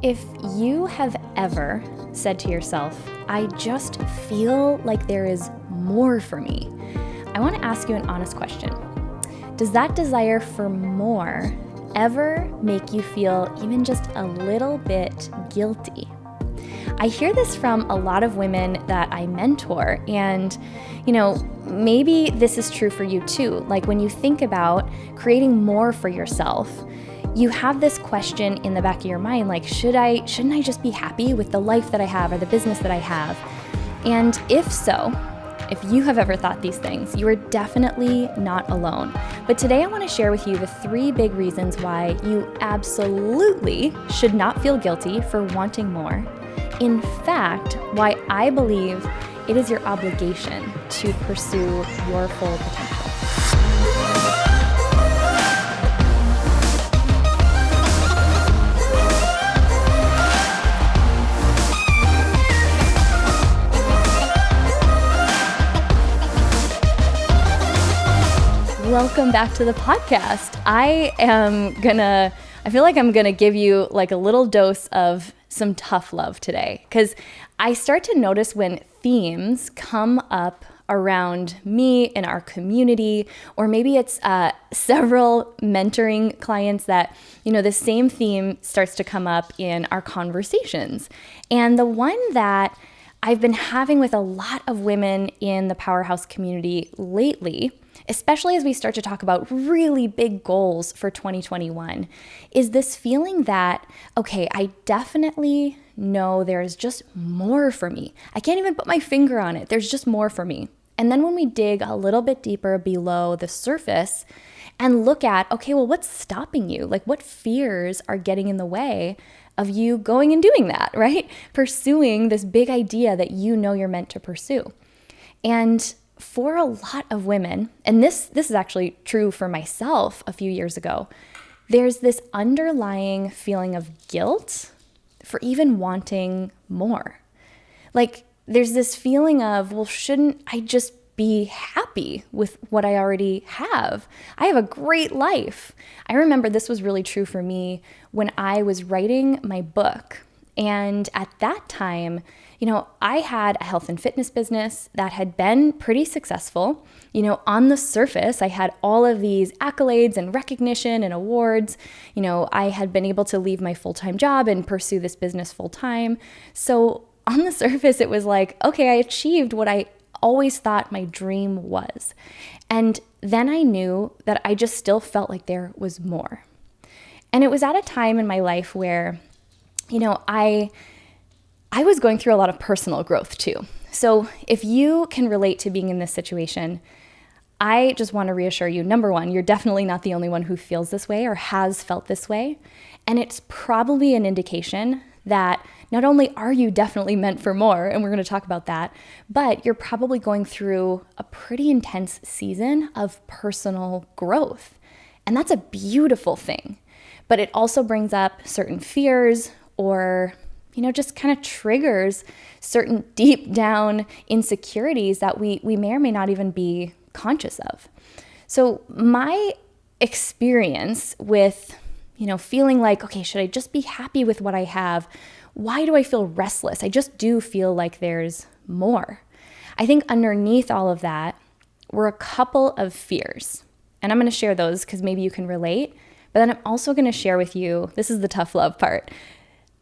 If you have ever said to yourself, I just feel like there is more for me, I want to ask you an honest question. Does that desire for more ever make you feel even just a little bit guilty? I hear this from a lot of women that I mentor, and maybe this is true for you too. Like when you think about creating more for yourself, you have this question in the back of your mind, like, shouldn't I just be happy with the life that I have or the business that I have? And if so, if you have ever thought these things, you are definitely not alone. But today I want to share with you the 3 big reasons why you absolutely should not feel guilty for wanting more. In fact, why I believe it is your obligation to pursue your full potential. Welcome back to the podcast. I feel like I'm gonna give you like a little dose of some tough love today, because I start to notice when themes come up around me in our community, or maybe it's several mentoring clients that, the same theme starts to come up in our conversations. And the one that I've been having with a lot of women in the Powerhouse community lately, especially as we start to talk about really big goals for 2021, is this feeling that, okay, I definitely know there's just more for me. I can't even put my finger on it. There's just more for me. And then when we dig a little bit deeper below the surface and look at, okay, well, what's stopping you? Like, what fears are getting in the way of you going and doing that, right? Pursuing this big idea that you know you're meant to pursue. And for a lot of women, and this is actually true for myself a few years ago, there's this underlying feeling of guilt for even wanting more. Like there's this feeling of, well, shouldn't I just be happy with what I already have? I have a great life. I remember this was really true for me when I was writing my book. And at that time, I had a health and fitness business that had been pretty successful. On the surface, I had all of these accolades and recognition and awards. I had been able to leave my full-time job and pursue this business full-time. So on the surface, it was like, okay, I achieved what I always thought my dream was. And then I knew that I just still felt like there was more. And it was at a time in my life where, I was going through a lot of personal growth too. So if you can relate to being in this situation, I just want to reassure you, number one, you're definitely not the only one who feels this way or has felt this way. And it's probably an indication that not only are you definitely meant for more, and we're going to talk about that, but you're probably going through a pretty intense season of personal growth. And that's a beautiful thing. But it also brings up certain fears or just kind of triggers certain deep down insecurities that we may or may not even be conscious of. So my experience with, feeling like, okay, should I just be happy with what I have? Why do I feel restless? I just do feel like there's more. I think underneath all of that were a couple of fears. And I'm going to share those because maybe you can relate. But then I'm also going to share with you, this is the tough love part,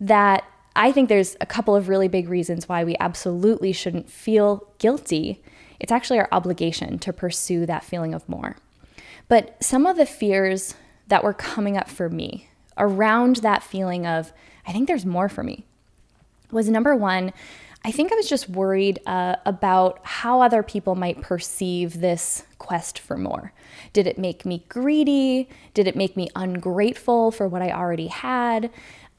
that I think there's a couple of really big reasons why we absolutely shouldn't feel guilty. It's actually our obligation to pursue that feeling of more. But some of the fears that were coming up for me around that feeling of, I think there's more for me, was number one, I think I was just worried about how other people might perceive this quest for more. Did it make me greedy? Did it make me ungrateful for what I already had?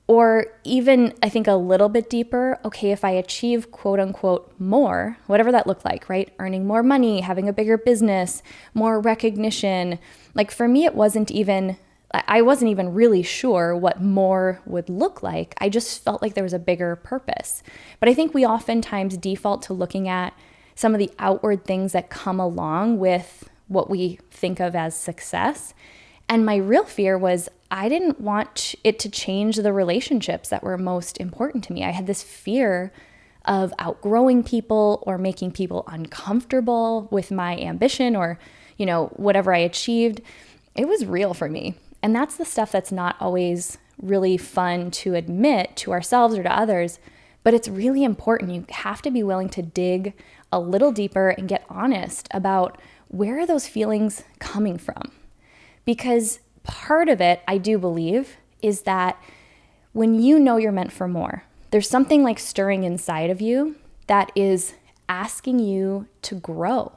Or even, I think a little bit deeper, okay, if I achieve quote unquote more, whatever that looked like, right? Earning more money, having a bigger business, more recognition. Like for me, I wasn't even really sure what more would look like. I just felt like there was a bigger purpose. But I think we oftentimes default to looking at some of the outward things that come along with what we think of as success. And my real fear was I didn't want it to change the relationships that were most important to me. I had this fear of outgrowing people or making people uncomfortable with my ambition or, whatever I achieved. It was real for me. And that's the stuff that's not always really fun to admit to ourselves or to others, but it's really important. You have to be willing to dig a little deeper and get honest about where are those feelings coming from? Because part of it, I do believe, is that when you know you're meant for more, there's something like stirring inside of you that is asking you to grow.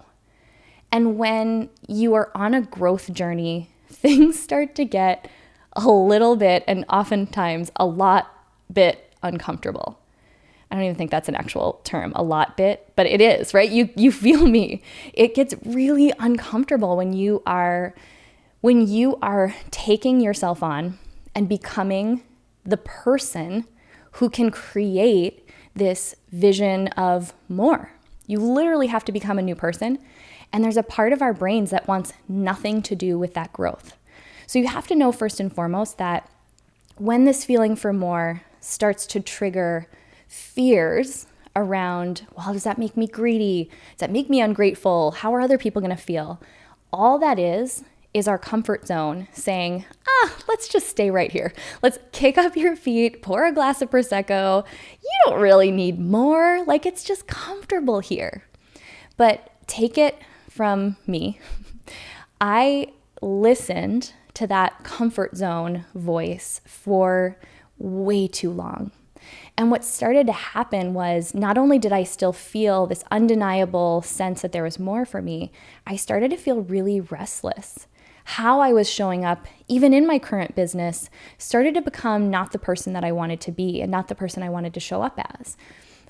And when you are on a growth journey, things start to get a little bit, and oftentimes a lot bit uncomfortable. I don't even think that's an actual term, a lot bit, but it is, right? You feel me. It gets really uncomfortable when you are taking yourself on and becoming the person who can create this vision of more. You literally have to become a new person. And there's a part of our brains that wants nothing to do with that growth. So you have to know first and foremost that when this feeling for more starts to trigger fears around, well, does that make me greedy? Does that make me ungrateful? How are other people going to feel? All that is our comfort zone saying, let's just stay right here. Let's kick up your feet, pour a glass of Prosecco. You don't really need more. Like, it's just comfortable here. But take it from me. I listened to that comfort zone voice for way too long. And what started to happen was not only did I still feel this undeniable sense that there was more for me, I started to feel really restless. How I was showing up, even in my current business, started to become not the person that I wanted to be and not the person I wanted to show up as.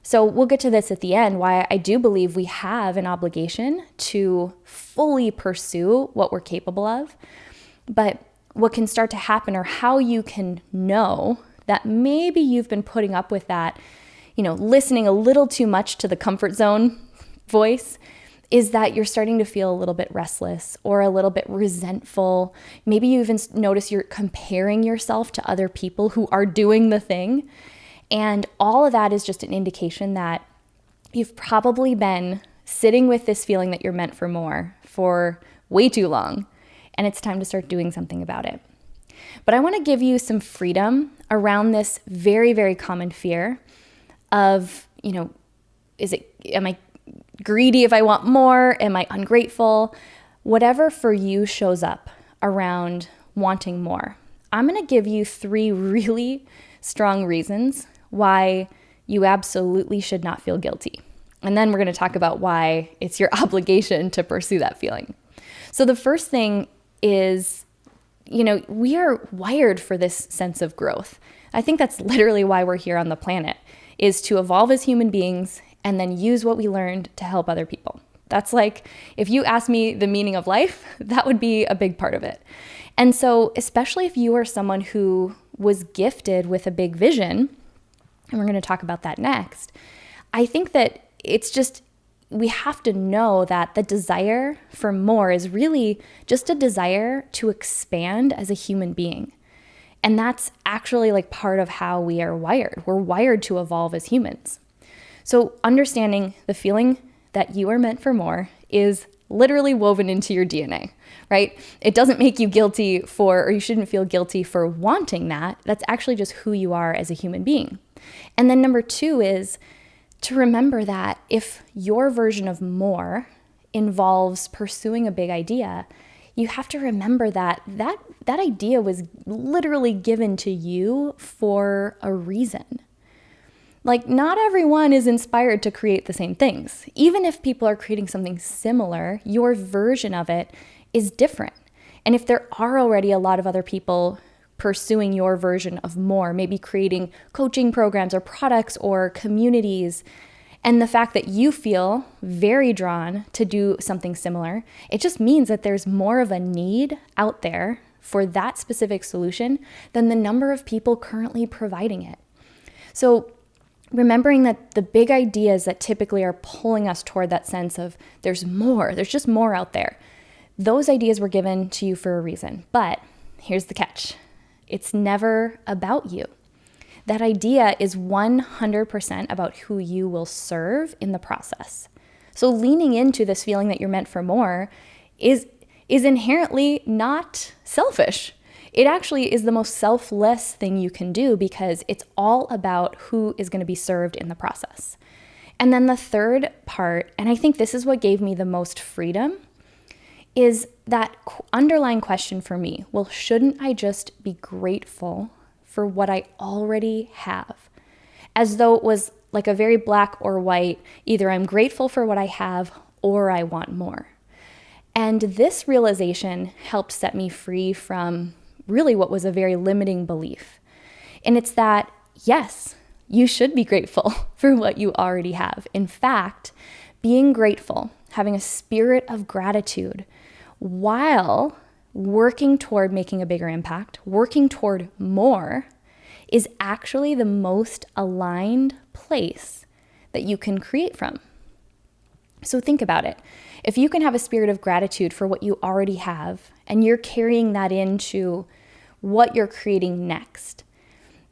So we'll get to this at the end, why I do believe we have an obligation to fully pursue what we're capable of. But what can start to happen, or how you can know that maybe you've been putting up with that, listening a little too much to the comfort zone voice, is that you're starting to feel a little bit restless or a little bit resentful. Maybe you even notice you're comparing yourself to other people who are doing the thing. And all of that is just an indication that you've probably been sitting with this feeling that you're meant for more for way too long. And it's time to start doing something about it. But I want to give you some freedom around this very, very common fear of, am I greedy if I want more? Am I ungrateful? Whatever for you shows up around wanting more. I'm going to give you 3 really strong reasons why you absolutely should not feel guilty. And then we're going to talk about why it's your obligation to pursue that feeling. So the first thing is, we are wired for this sense of growth. I think that's literally why we're here on the planet, is to evolve as human beings and then use what we learned to help other people. That's like, if you ask me the meaning of life, that would be a big part of it. And so, especially if you are someone who was gifted with a big vision, and we're going to talk about that next, I think that it's just, we have to know that the desire for more is really just a desire to expand as a human being. And that's actually like part of how we are wired. We're wired to evolve as humans. So understanding the feeling that you are meant for more is literally woven into your DNA, right? It doesn't make you guilty or you shouldn't feel guilty for wanting that. That's actually just who you are as a human being. And then number 2 is to remember that if your version of more involves pursuing a big idea, you have to remember that idea was literally given to you for a reason. Like, not everyone is inspired to create the same things. Even if people are creating something similar, your version of it is different. And if there are already a lot of other people pursuing your version of more, maybe creating coaching programs or products or communities, and the fact that you feel very drawn to do something similar, it just means that there's more of a need out there for that specific solution than the number of people currently providing it. So remembering that the big ideas that typically are pulling us toward that sense of there's just more out there. Those ideas were given to you for a reason. But here's the catch. It's never about you. That idea is 100% about who you will serve in the process. So leaning into this feeling that you're meant for more is inherently not selfish. It actually is the most selfless thing you can do because it's all about who is going to be served in the process. And then the third part, and I think this is what gave me the most freedom, is that underlying question for me. Well, shouldn't I just be grateful for what I already have? As though it was like a very black or white, either I'm grateful for what I have or I want more. And this realization helped set me free from really what was a very limiting belief. And it's that, yes, you should be grateful for what you already have. In fact, being grateful, having a spirit of gratitude while working toward making a bigger impact, working toward more, is actually the most aligned place that you can create from. So think about it. If you can have a spirit of gratitude for what you already have, and you're carrying that into what you're creating next,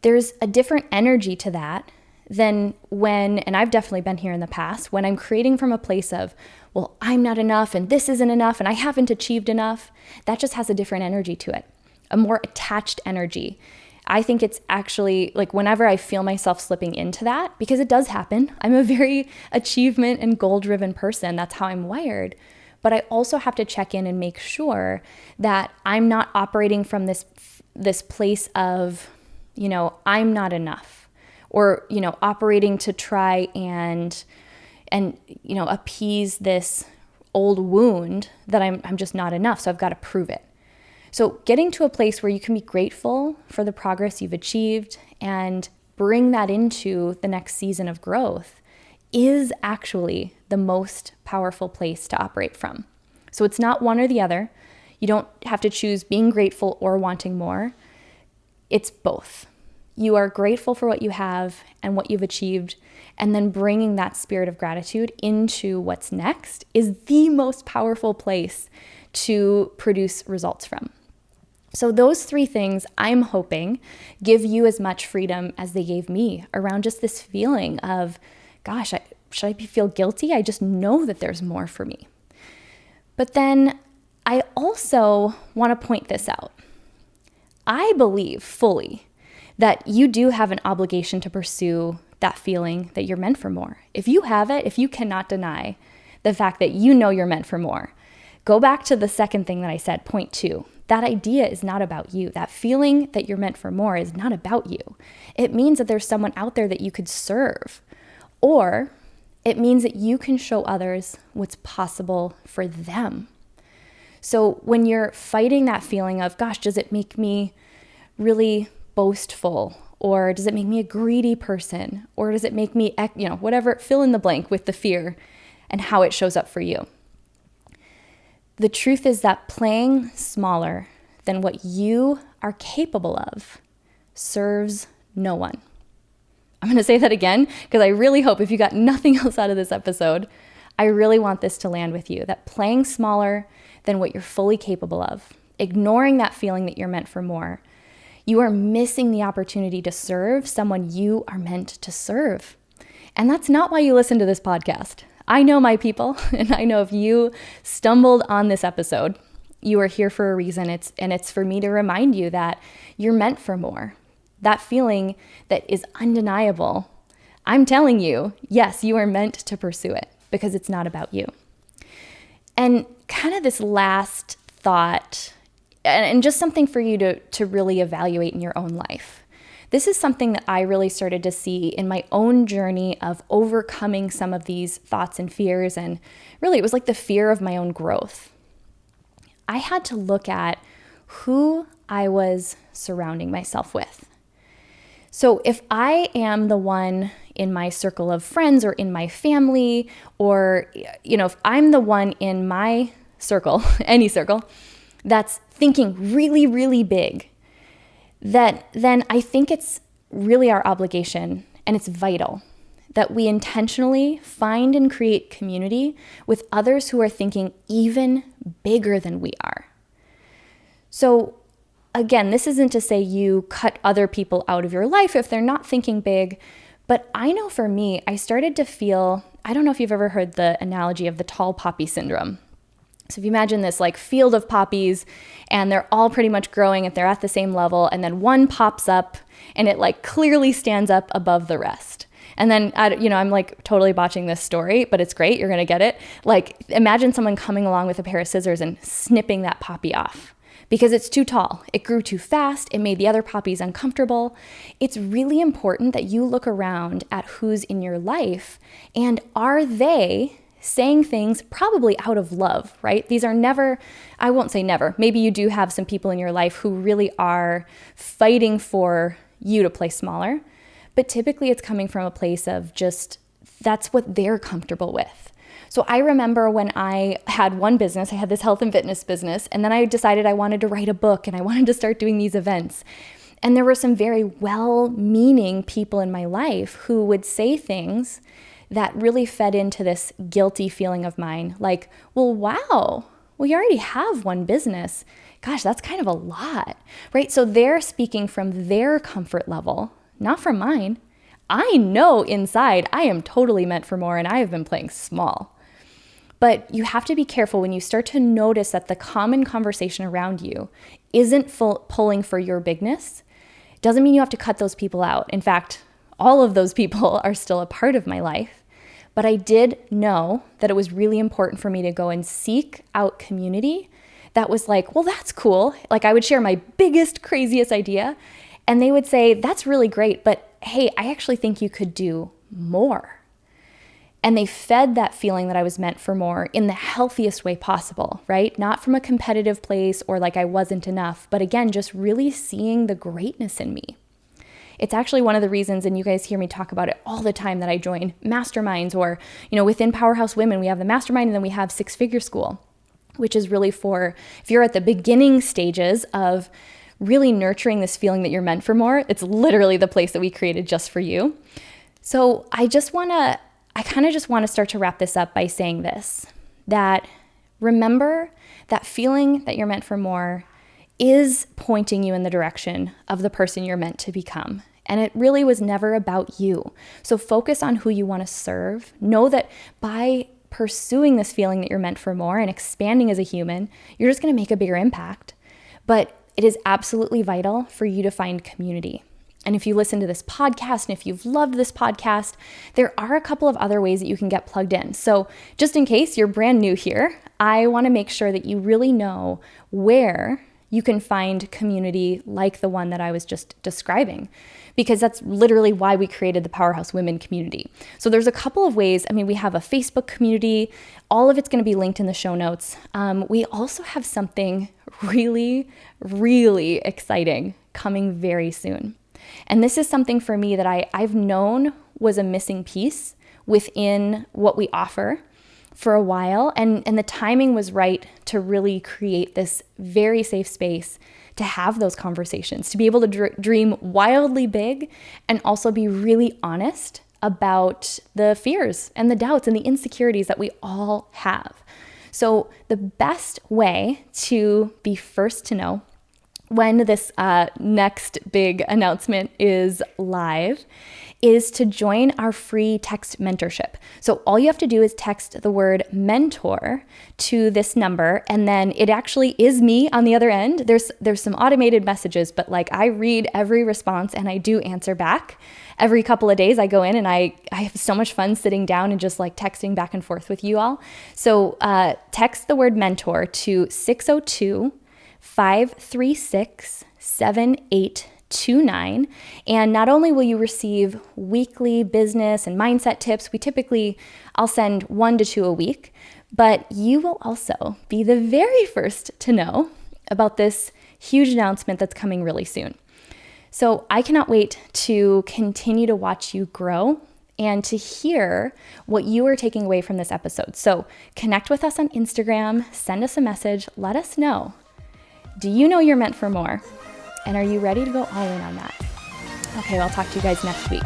there's a different energy to that than when, and I've definitely been here in the past, when I'm creating from a place of, well, I'm not enough and this isn't enough and I haven't achieved enough. That just has a different energy to it, a more attached energy. I think it's actually like whenever I feel myself slipping into that, because it does happen. I'm a very achievement and goal-driven person. That's how I'm wired. But I also have to check in and make sure that I'm not operating from this place of, I'm not enough, or, operating to try and appease this old wound that I'm just not enough. So I've got to prove it. So getting to a place where you can be grateful for the progress you've achieved and bring that into the next season of growth is actually the most powerful place to operate from. So it's not one or the other. You don't have to choose being grateful or wanting more. It's both. You are grateful for what you have and what you've achieved, and then bringing that spirit of gratitude into what's next is the most powerful place to produce results from. So those three things, I'm hoping, give you as much freedom as they gave me around just this feeling of, gosh, should I feel guilty? I just know that there's more for me. But then I also want to point this out. I believe fully that you do have an obligation to pursue that feeling that you're meant for more. If you have it, if you cannot deny the fact that you know you're meant for more, go back to the second thing that I said, point 2. That idea is not about you. That feeling that you're meant for more is not about you. It means that there's someone out there that you could serve, or it means that you can show others what's possible for them. So when you're fighting that feeling of, gosh, does it make me really boastful? Or does it make me a greedy person? Or does it make me, whatever, fill in the blank with the fear and how it shows up for you. The truth is that playing smaller than what you are capable of serves no one. I'm going to say that again because I really hope if you got nothing else out of this episode, I really want this to land with you, that playing smaller than what you're fully capable of, ignoring that feeling that you're meant for more, you are missing the opportunity to serve someone you are meant to serve. And that's not why you listen to this podcast. I know my people, and I know if you stumbled on this episode, you are here for a reason. It's for me to remind you that you're meant for more. That feeling that is undeniable. I'm telling you, yes, you are meant to pursue it because it's not about you. And kind of this last thought, and just something for you to really evaluate in your own life. This is something that I really started to see in my own journey of overcoming some of these thoughts and fears. And really, it was like the fear of my own growth. I had to look at who I was surrounding myself with. So if I am the one in my circle of friends or in my family, or, if I'm the one in my circle, any circle, that's thinking really, really big, then I think it's really our obligation, and it's vital, that we intentionally find and create community with others who are thinking even bigger than we are. So again, this isn't to say you cut other people out of your life if they're not thinking big, but I know for me, I started to feel, I don't know if you've ever heard the analogy of the tall poppy syndrome. So if you imagine this like field of poppies and they're all pretty much growing and they're at the same level, and then one pops up and it like clearly stands up above the rest. And then, I'm like totally botching this story, but it's great. You're going to get it. Like imagine someone coming along with a pair of scissors and snipping that poppy off because it's too tall. It grew too fast. It made the other poppies uncomfortable. It's really important that you look around at who's in your life and are they saying things probably out of love, right? These are never, I won't say never. Maybe you do have some people in your life who really are fighting for you to play smaller. But typically it's coming from a place of just, that's what they're comfortable with. So I remember when I had one business, I had this health and fitness business, and then I decided I wanted to write a book and I wanted to start doing these events. And there were some very well-meaning people in my life who would say things that really fed into this guilty feeling of mine. Like, well, wow, well, you already have one business. Gosh, that's kind of a lot, right? So they're speaking from their comfort level, not from mine. I know inside I am totally meant for more and I have been playing small. But you have to be careful when you start to notice that the common conversation around you isn't pulling for your bigness. It doesn't mean you have to cut those people out. In fact, all of those people are still a part of my life. But I did know that it was really important for me to go and seek out community that was like, well, that's cool. Like I would share my biggest, craziest idea. And they would say, that's really great, but hey, I actually think you could do more. And they fed that feeling that I was meant for more in the healthiest way possible, right? Not from a competitive place or like I wasn't enough, but again, just really seeing the greatness in me. It's actually one of the reasons, and you guys hear me talk about it all the time, that I join masterminds or, within Powerhouse Women, we have the mastermind and then we have Six Figure School, which is really for, if you're at the beginning stages of really nurturing this feeling that you're meant for more, it's literally the place that we created just for you. So I kind of just want to start to wrap this up by saying this, that remember that feeling that you're meant for more is pointing you in the direction of the person you're meant to become. And it really was never about you. So focus on who you want to serve. Know that by pursuing this feeling that you're meant for more and expanding as a human, you're just going to make a bigger impact. But it is absolutely vital for you to find community. And if you listen to this podcast and if you've loved this podcast, there are a couple of other ways that you can get plugged in. So just in case you're brand new here, I want to make sure that you really know where you can find community like the one that I was just describing, because that's literally why we created the Powerhouse Women community. So there's a couple of ways. We have a Facebook community. All of it's going to be linked in the show notes. We also have something really, really exciting coming very soon. And this is something for me that I've known was a missing piece within what we offer for a while. And the timing was right to really create this very safe space to have those conversations, to be able to dream wildly big and also be really honest about the fears and the doubts and the insecurities that we all have. So the best way to be first to know when this next big announcement is live is to join our free text mentorship. So all you have to do is text the word mentor to this number, and then it actually is me on the other end. There's some automated messages, but like I read every response and I do answer back. Every couple of days I go in and I have so much fun sitting down and just like texting back and forth with you all. So text the word mentor to 602-536-7829. And not only will you receive weekly business and mindset tips, I'll send 1 to 2 a week, but you will also be the very first to know about this huge announcement that's coming really soon. So I cannot wait to continue to watch you grow and to hear what you are taking away from this episode. So connect with us on Instagram, send us a message, let us know. Do you know you're meant for more? And are you ready to go all in on that? Okay, well, I'll talk to you guys next week.